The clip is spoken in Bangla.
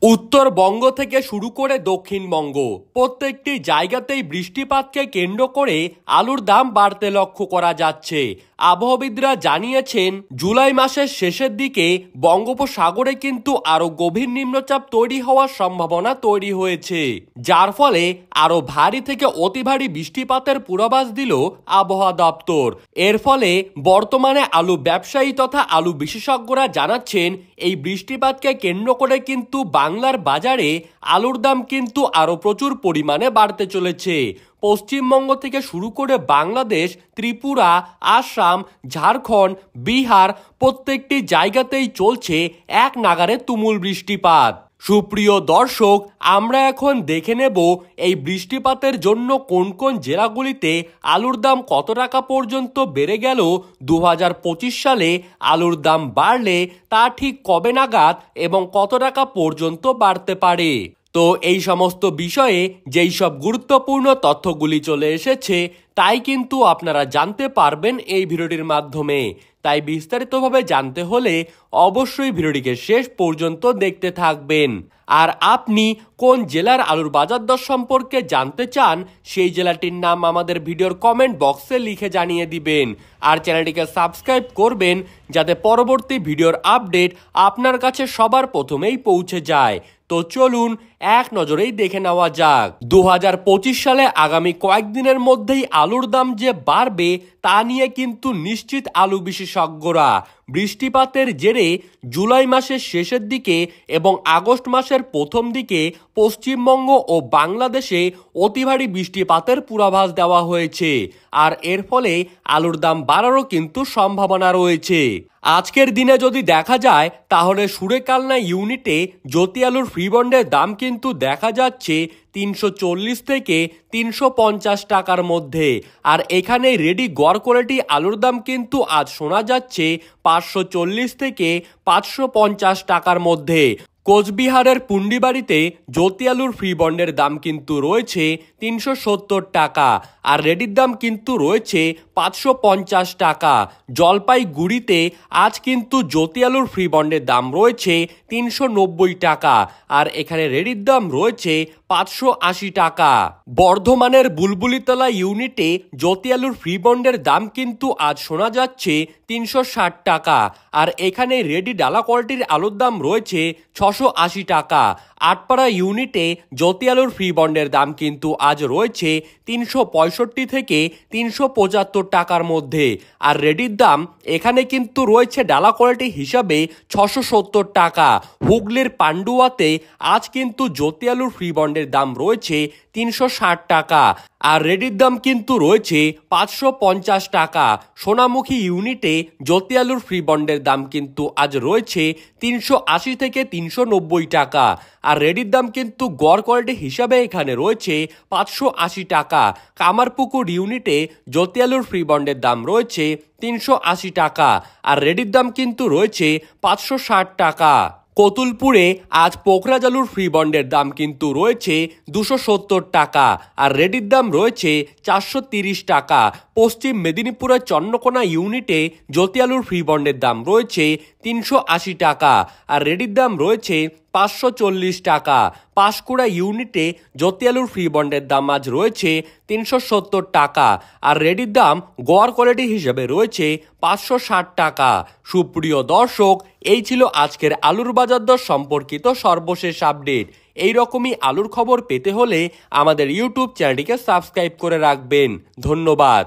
উত্তরবঙ্গ থেকে শুরু করে দক্ষিণবঙ্গ প্রত্যেকটি জায়গাতেই বৃষ্টিপাতকে কেন্দ্র করে আলুর দাম বাড়তে লক্ষ্য করা যাচ্ছে। আবহাওয়াবিদরা জানিয়েছেন, জুলাই মাসের শেষের দিকে বঙ্গোপসাগরে কিন্তু আরো গভীর নিম্নচাপ তৈরি হওয়ার সম্ভাবনা তৈরি হয়েছে, যার ফলে আরো ভারী থেকে অতি ভারী বৃষ্টিপাতের পূর্বাভাস দিল আবহাওয়া দপ্তর। এর ফলে বর্তমানে আলু ব্যবসায়ী তথা আলু বিশেষজ্ঞরা জানাচ্ছেন, এই বৃষ্টিপাতকে কেন্দ্র করে কিন্তু বাংলার বাজারে আলুর দাম কিন্তু আরো প্রচুর পরিমাণে বাড়তে চলেছে। পশ্চিমবঙ্গ থেকে শুরু করে বাংলাদেশ, ত্রিপুরা, আসাম, ঝাড়খণ্ড, বিহার প্রত্যেকটি জায়গাতেই চলছে এক নাগারে তুমুল বৃষ্টিপাত। সুপ্রিয় দর্শক, আমরা এখন দেখে নেব এই বৃষ্টিপাতের জন্য কোন কোন জেলাগুলিতে আলুর দাম কত টাকা পর্যন্ত বেড়ে গেল। 2025 সালে আলুর দাম বাড়লে তা ঠিক কবে নাগাদ এবং কত টাকা পর্যন্ত বাড়তে পারে। তো এই সমস্ত বিষয়ে যেই সব গুরুত্বপূর্ণ তথ্যগুলি চলে এসেছে তাই কিন্তু আপনারা জানতে পারবেন এই ভিডিওটির মাধ্যমে। তাই বিস্তারিতভাবে জানতে হলে অবশ্যই ভিডিওটিকে শেষ পর্যন্ত দেখতে থাকবেন। আর আপনি কোন জেলার আলুর বাজার দর সম্পর্কে জানতে চান সেই জেলাটির নাম আমাদের ভিডিওর কমেন্ট বক্সে লিখে জানিয়ে দিবেন। আর চ্যানেলটিকে সাবস্ক্রাইব করবেন যাতে পরবর্তী ভিডিওর আপডেট আপনার কাছে সবার প্রথমেই পৌঁছে যায়। তো চলুন এক নজরেই দেখে নেওয়া যাক। 2025 সালে আগামী কয়েকদিনের মধ্যেই আলুর দাম যে বাড়বে তা নিয়ে কিন্তু নিশ্চিত আলু বিশেষজ্ঞরা। বৃষ্টিপাতের জেরে জুলাই মাসের শেষের দিকে এবং আগস্ট মাসের প্রথম দিকে পশ্চিমবঙ্গ ও বাংলাদেশে অতি ভারী বৃষ্টিপাতের পূর্বাভাস দেওয়া হয়েছে। আর এর ফলে আলুর দাম বাড়ারও কিন্তু সম্ভাবনা রয়েছে। আজকের দিনে যদি দেখা যায় তাহলে সুরেকালনা ইউনিটে জ্যোতি আলুর ফ্রি বন্ডের দাম কিন্তু দেখা যাচ্ছে 340 থেকে 350 টাকার মধ্যে। আর এখানে রেডি গড় কোয়ালিটি আলুর দাম কিন্তু আজ শোনা যাচ্ছে 540 থেকে 550 টাকার মধ্যে। কোচবিহারের পুন্ডিবাড়িতে জ্যোতি আলুর ফ্রি বন্ডের দাম কিন্তু রয়েছে 370 টাকা আর রেডির দাম কিন্তু রয়েছে 550 টাকা। জলপাইগুড়িতে আজ কিন্তু জ্যোতি আলুর ফ্রি বন্ডের দাম রয়েছে 390 টাকা আর এখানে রেডির দাম রয়েছে 580 টাকা। বর্ধমানের বুলবুলিতলা ইউনিটে জ্যোতি আলুর ফ্রি বন্ডের দাম কিন্তু আজ শোনা যাচ্ছে 360 টাকা আর এখানে রেডি ডালা কোয়ালিটির আলুর দাম রয়েছে 680 টাকা। আটপাড়া ইউনিটে জ্যোতি আলুর ফ্রি বন্ডের দাম কিন্তু আজ রয়েছে 365 থেকে 375 টাকার মধ্যে আর রেডির দাম এখানে কিন্তু রয়েছে ডালা কোয়ালিটি হিসাবে 670 টাকা। হুগলির পান্ডুয়াতে আজ কিন্তু জ্যোতি আলুর ফ্রি বন্ডের দাম রয়েছে 360 টাকা আর রেডির দাম কিন্তু রয়েছে 550 টাকা। সোনামুখী ইউনিটে জ্যোতি আলুর ফ্রি বন্ডের দাম কিন্তু আজ রয়েছে 380 থেকে 390 টাকা আর রেডির দাম কিন্তু গড় কোয়ালিটি হিসাবে এখানে রয়েছে 580 টাকা। কামারপুকুর ইউনিটে জ্যোতি আলুর ফ্রি বন্ডের দাম রয়েছে 380 টাকা আর রেডির দাম কিন্তু রয়েছে 560 টাকা। কতুলপুরে আজ পোখরাজ আলুর ফ্রি বন্ডের দাম কিন্তু রয়েছে 270 টাকা আর রেডির দাম রয়েছে 430 টাকা। পশ্চিম মেদিনীপুরের চন্দ্রকোনা ইউনিটে জ্যোতি আলুর ফ্রি বন্ডের দাম রয়েছে 380 টাকা আর রেডির দাম রয়েছে 540 টাকা। পাঁশকুড়া ইউনিটে জ্যোতি আলুর ফ্রি বন্ডের দাম আজ রয়েছে 370 টাকা আর রেডির দাম গড় কোয়ালিটি হিসেবে রয়েছে 560 টাকা। সুপ্রিয় দর্শক, এই ছিল আজকের আলুর বাজার দর সম্পর্কিত সর্বশেষ আপডেট। এই রকমই আলুর খবর পেতে হলে আমাদের ইউটিউব চ্যানেলটিকে সাবস্ক্রাইব করে রাখবেন। ধন্যবাদ।